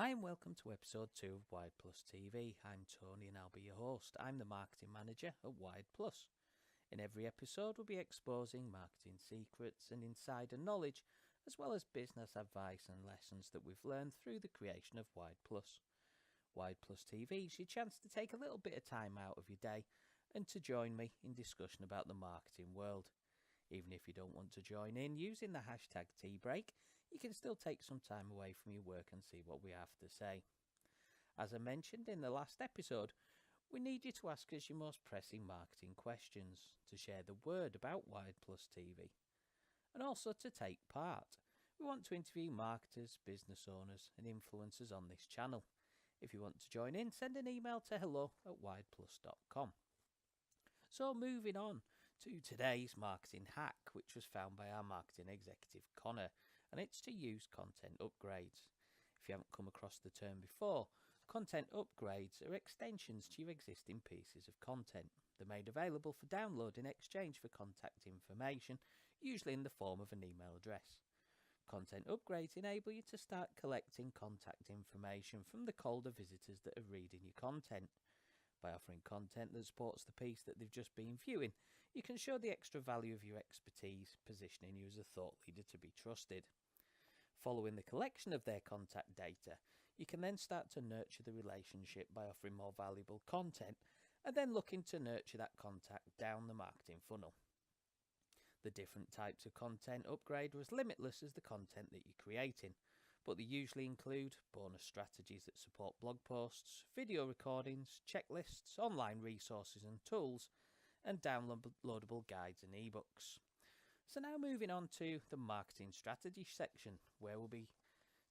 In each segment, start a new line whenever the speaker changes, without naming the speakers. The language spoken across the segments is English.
Hi and welcome to episode 2 of Wide Plus TV. I'm Tony and I'll be your host. I'm the marketing manager at Wide Plus. In every episode we'll be exposing marketing secrets and insider knowledge, as well as business advice and lessons that we've learned through the creation of Wide Plus. Wide Plus TV is your chance to take a little bit of time out of your day and to join me in discussion about the marketing world. Even if you don't want to join in using the hashtag #TeaBreak, you can still take some time away from your work and see what we have to say. As I mentioned in the last episode, we need you to ask us your most pressing marketing questions, to share the word about Wide Plus TV, and also to take part. We want to interview marketers, business owners and influencers on this channel. If you want to join in, send an email to hello@wideplus.com. So moving on to today's marketing hack, which was found by our marketing executive Connor, and it's to use content upgrades. If you haven't come across the term before, content upgrades are extensions to your existing pieces of content. They're made available for download in exchange for contact information, usually in the form of an email address. Content upgrades enable you to start collecting contact information from the colder visitors that are reading your content. By offering content that supports the piece that they've just been viewing, you can show the extra value of your expertise, positioning you as a thought leader to be trusted. Following the collection of their contact data, you can then start to nurture the relationship by offering more valuable content and then looking to nurture that contact down the marketing funnel. The different types of content upgrade are as limitless as the content that you're creating, but they usually include bonus strategies that support blog posts, video recordings, checklists, online resources and tools, and downloadable guides and ebooks. So now moving on to the marketing strategy section, where we'll be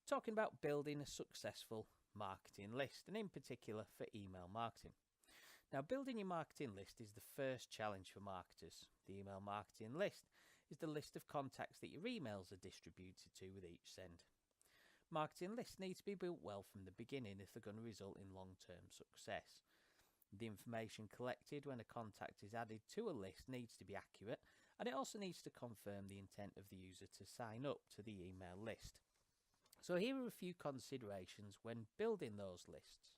talking about building a successful marketing list, and in particular for email marketing. Now, building your marketing list is the first challenge for marketers. The email marketing list is the list of contacts that your emails are distributed to with each send. Marketing lists need to be built well from the beginning if they're going to result in long-term success. The information collected when a contact is added to a list needs to be accurate, and it also needs to confirm the intent of the user to sign up to the email list. So here are a few considerations when building those lists.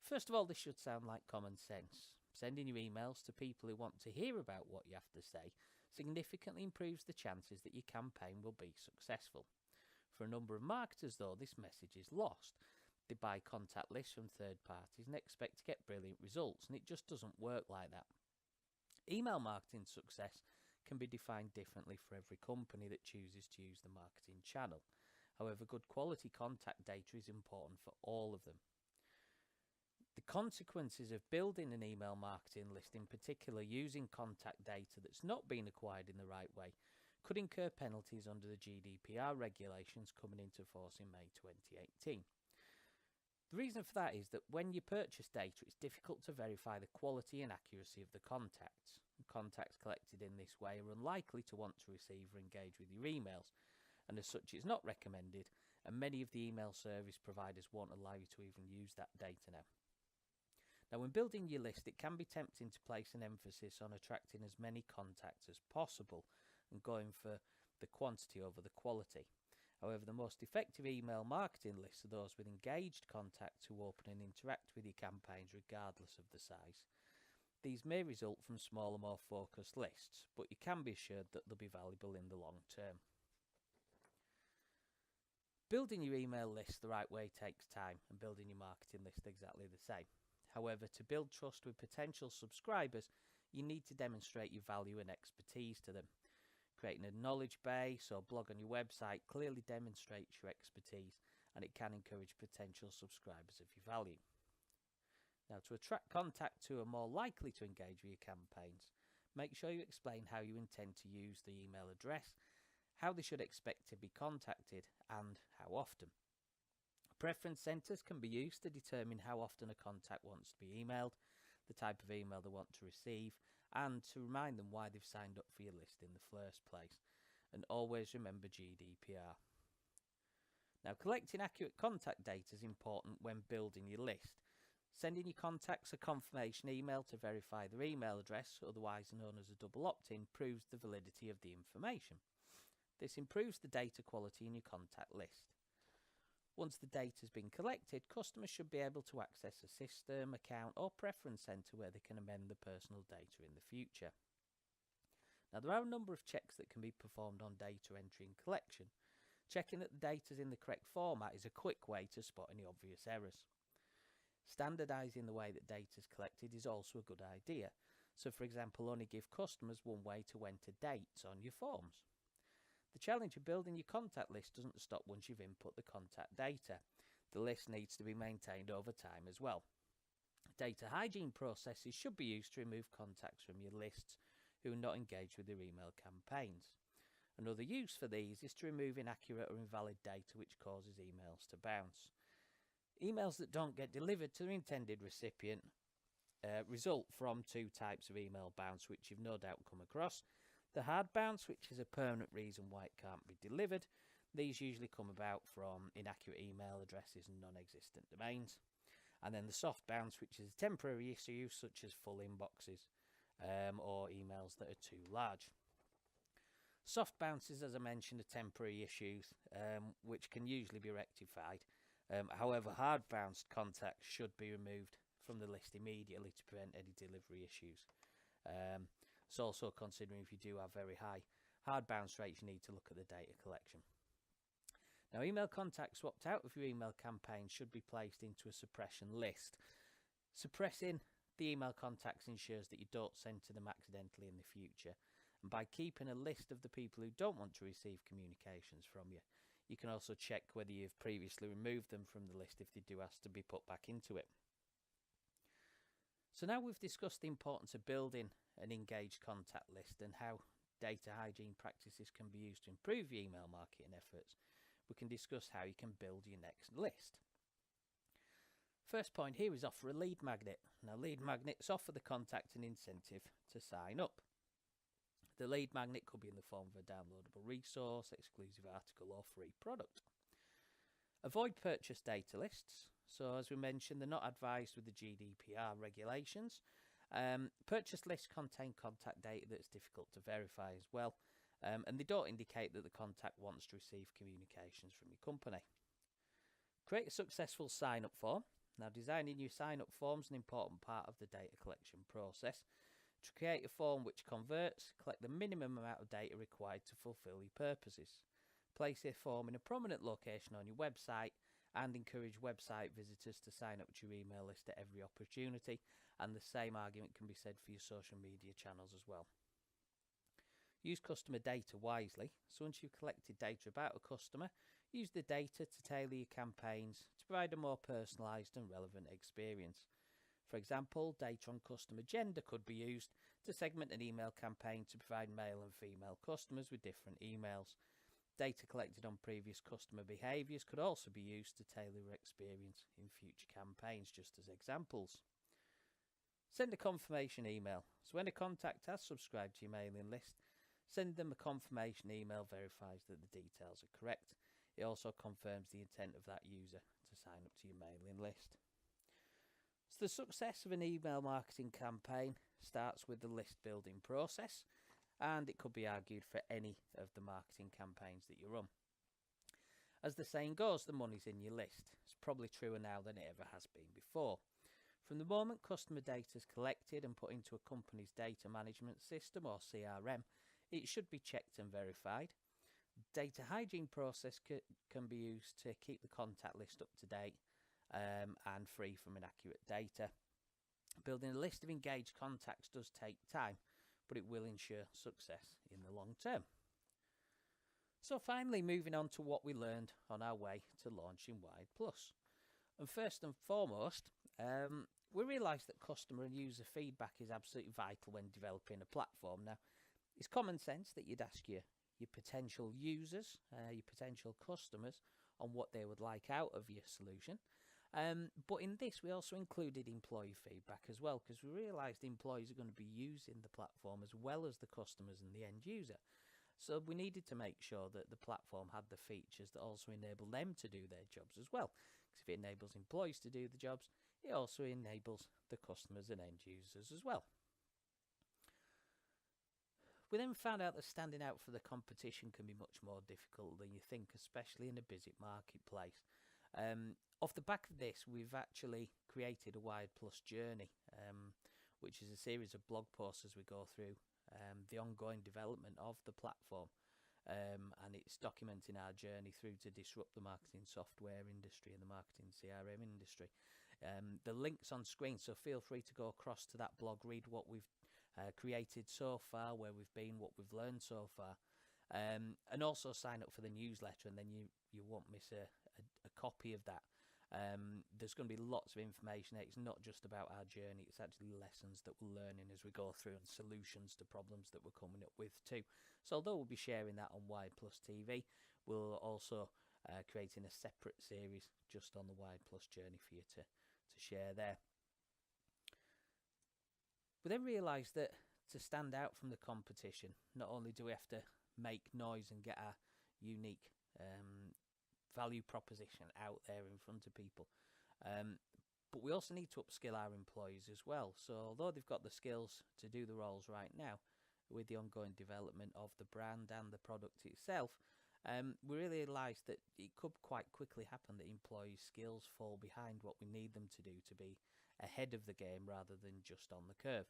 First of all, this should sound like common sense. Sending your emails to people who want to hear about what you have to say significantly improves the chances that your campaign will be successful. For a number of marketers, though, this message is lost. They buy contact lists from third parties and expect to get brilliant results, and it just doesn't work like that. Email marketing success can be defined differently for every company that chooses to use the marketing channel. However, good quality contact data is important for all of them. The consequences of building an email marketing list, in particular using contact data that's not been acquired in the right way, could incur penalties under the GDPR regulations coming into force in May 2018. The reason for that is that when you purchase data, it's difficult to verify the quality and accuracy of the contacts. Contacts collected in this way are unlikely to want to receive or engage with your emails, and as such it's not recommended, and many of the email service providers won't allow you to even use that data now. Now, when building your list, it can be tempting to place an emphasis on attracting as many contacts as possible and going for the quantity over the quality. However, the most effective email marketing lists are those with engaged contacts who open and interact with your campaigns regardless of the size. These may result from smaller, more focused lists, but you can be assured that they'll be valuable in the long term. Building your email list the right way takes time, and building your marketing list exactly the same. However, to build trust with potential subscribers, you need to demonstrate your value and expertise to them. Creating a knowledge base or blog on your website clearly demonstrates your expertise, and it can encourage potential subscribers of your value. Now, to attract contacts who are more likely to engage with your campaigns, make sure you explain how you intend to use the email address, how they should expect to be contacted, and how often. Preference centers can be used to determine how often a contact wants to be emailed, the type of email they want to receive, and to remind them why they've signed up for your list in the first place. And always remember GDPR. Now, collecting accurate contact data is important when building your list. Sending your contacts a confirmation email to verify their email address, otherwise known as a double opt-in, proves the validity of the information. This improves the data quality in your contact list. Once the data has been collected, customers should be able to access a system, account or preference centre where they can amend the personal data in the future. Now, there are a number of checks that can be performed on data entry and collection. Checking that the data is in the correct format is a quick way to spot any obvious errors. Standardising the way that data is collected is also a good idea. So, for example, only give customers one way to enter dates on your forms. The challenge of building your contact list doesn't stop once you've input the contact data. The list needs to be maintained over time as well. Data hygiene processes should be used to remove contacts from your lists who are not engaged with your email campaigns. Another use for these is to remove inaccurate or invalid data which causes emails to bounce. Emails that don't get delivered to the intended recipient result from two types of email bounce which you've no doubt come across. The hard bounce, which is a permanent reason why it can't be delivered. These usually come about from inaccurate email addresses and non-existent domains. And then the soft bounce, which is a temporary issue such as full inboxes or emails that are too large. Soft bounces, as I mentioned, are temporary issues which can usually be rectified. However, hard bounced contacts should be removed from the list immediately to prevent any delivery issues. It's also considering if you do have very high hard bounce rates, you need to look at the data collection. Now, email contacts swapped out of your email campaign should be placed into a suppression list. Suppressing the email contacts ensures that you don't send to them accidentally in the future. And by keeping a list of the people who don't want to receive communications from you, you can also check whether you've previously removed them from the list if they do ask to be put back into it. So now we've discussed the importance of building an engaged contact list and how data hygiene practices can be used to improve your email marketing efforts. We can discuss how you can build your next list. First point here is offer a lead magnet. Now, lead magnets offer the contact an incentive to sign up. The lead magnet could be in the form of a downloadable resource, exclusive article or free product. Avoid purchase data lists. So as we mentioned, they're not advised with the GDPR regulations. Purchase lists contain contact data that's difficult to verify as well. And they don't indicate that the contact wants to receive communications from your company. Create a successful sign-up form. Now, designing your sign-up form is an important part of the data collection process. To create a form which converts, collect the minimum amount of data required to fulfill your purposes. Place a form in a prominent location on your website and encourage website visitors to sign up to your email list at every opportunity. And the same argument can be said for your social media channels as well. Use customer data wisely. So once you've collected data about a customer, use the data to tailor your campaigns to provide a more personalised and relevant experience. For example, data on customer gender could be used to segment an email campaign to provide male and female customers with different emails. Data collected on previous customer behaviours could also be used to tailor your experience in future campaigns, just as examples. Send a confirmation email. So when a contact has subscribed to your mailing list, send them a confirmation email verifies that the details are correct. It also confirms the intent of that user to sign up to your mailing list. So the success of an email marketing campaign starts with the list building process, and it could be argued for any of the marketing campaigns that you run. As the saying goes, the money's in your list. It's probably truer now than it ever has been before. From the moment customer data is collected and put into a company's data management system or CRM, it should be checked and verified. Data hygiene process can be used to keep the contact list up to date and free from inaccurate data. Building a list of engaged contacts does take time, but it will ensure success in the long term. So finally, moving on to what we learned on our way to launching Wide Plus. And first and foremost, we realised that customer and user feedback is absolutely vital when developing a platform. Now, it's common sense that you'd ask your potential users, your potential customers, on what they would like out of your solution. But in this, we also included employee feedback as well, because we realised the employees are going to be using the platform as well as the customers and the end user. So we needed to make sure that the platform had the features that also enable them to do their jobs as well. Because if it enables employees to do the jobs, it also enables the customers and end users as well. We then found out that standing out for the competition can be much more difficult than you think, especially in a busy marketplace. Off the back of this, we've actually created a Wired Plus journey, which is a series of blog posts as we go through the ongoing development of the platform. And it's documenting our journey through to disrupt the marketing software industry and the marketing CRM industry. The link's on screen, so feel free to go across to that blog, read what we've created so far, where we've been, what we've learned so far, and also sign up for the newsletter, and then you won't miss a copy of that. There's going to be lots of information. It's not just about our journey, it's actually lessons that we're learning as we go through and solutions to problems that we're coming up with too. So although we'll be sharing that on Wired Plus TV, we'll also creating a separate series just on the Wired Plus journey for you to share there. We then realised that to stand out from the competition, not only do we have to make noise and get our unique value proposition out there in front of people, but we also need to upskill our employees as well. So although they've got the skills to do the roles right now, with the ongoing development of the brand and the product itself, we really realised that it could quite quickly happen that employees' skills fall behind what we need them to do to be ahead of the game rather than just on the curve.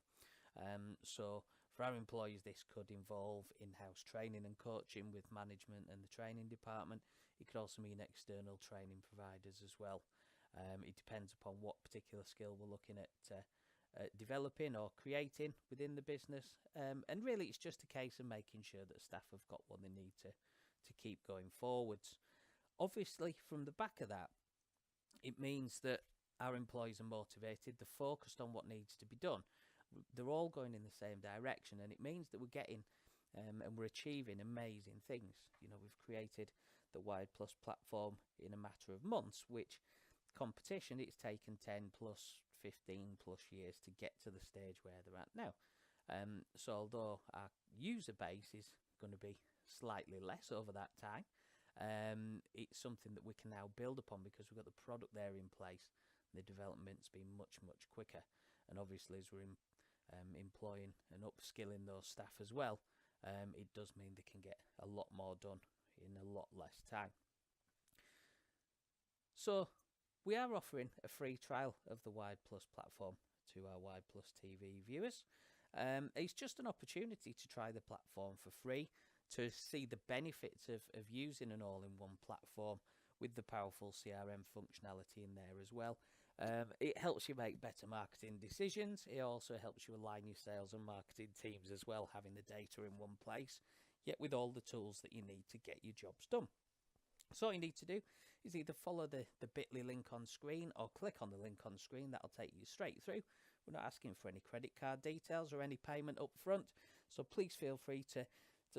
So for our employees, this could involve in-house training and coaching with management and the training department. It could also mean external training providers as well. It depends upon what particular skill we're looking at developing or creating within the business. And really, it's just a case of making sure that staff have got what they need to keep going forwards. Obviously, from the back of that, it means that our employees are motivated, they're focused on what needs to be done. They're all going in the same direction, and it means that we're getting and we're achieving amazing things. You know, we've created the Wired Plus platform in a matter of months, which competition, it's taken 10 plus 15 plus years to get to the stage where they're at now. So although our user base is going to be slightly less over that time, it's something that we can now build upon because we've got the product there in place. The development's been much quicker, and obviously as we're employing and upskilling those staff as well, it does mean they can get a lot more done in a lot less time. So we are offering a free trial of the Wired Plus platform to our Wired Plus TV viewers. It's just an opportunity to try the platform for free, to see the benefits of using an all-in-one platform with the powerful CRM functionality in there as well. It helps you make better marketing decisions. It also helps you align your sales and marketing teams as well, having the data in one place, yet with all the tools that you need to get your jobs done. So what you need to do is either follow the bit.ly link on screen or click on the link on screen. That'll take you straight through. We're not asking for any credit card details or any payment up front, so please feel free to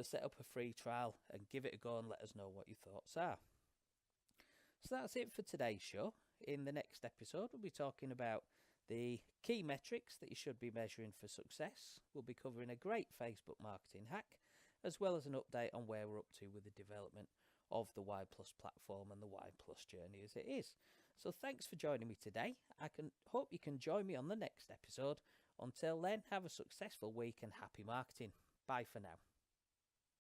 set up a free trial and give it a go and let us know what your thoughts are. So that's it for today's show. In the next episode, we'll be talking about the key metrics that you should be measuring for success. We'll be covering a great Facebook marketing hack, as well as an update on where we're up to with the development of the Wired Plus platform and the Wired Plus journey as it is. So thanks for joining me today. I hope you can join me on the next episode. Until then, have a successful week and happy marketing. Bye for now.